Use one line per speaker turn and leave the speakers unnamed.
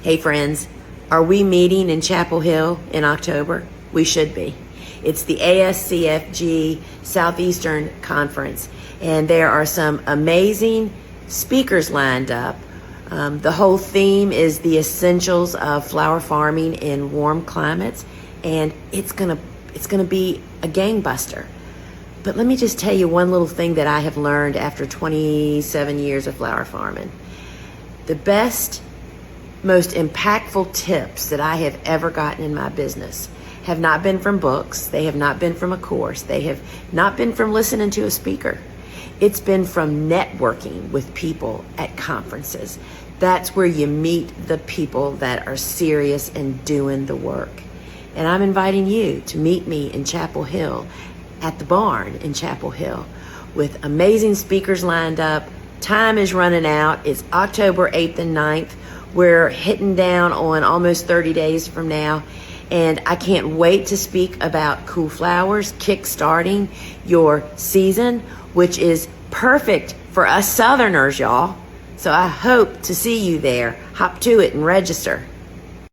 Hey friends, are we meeting in Chapel Hill in October? We should be. It's the ASCFG Southeastern Conference, and there are some amazing speakers lined up. The whole theme is the essentials of flower farming in warm climates, and it's gonna be a gangbuster. But let me just tell you one little thing that I have learned after 27 years of flower farming. The best, most impactful tips that I have ever gotten in my business have not been from books. They have not been from a course. They have not been from listening to a speaker. It's been from networking with people at conferences. That's where you meet the people that are serious and doing the work. And I'm inviting you to meet me in Chapel Hill, at the barn in Chapel Hill, with amazing speakers lined up. Time is running out. It's October 8th and 9th. We're hitting down on almost 30 days from now. And I can't wait to speak about cool flowers, kick-starting your season, which is perfect for us Southerners, y'all. So I hope to see you there. Hop to it and register.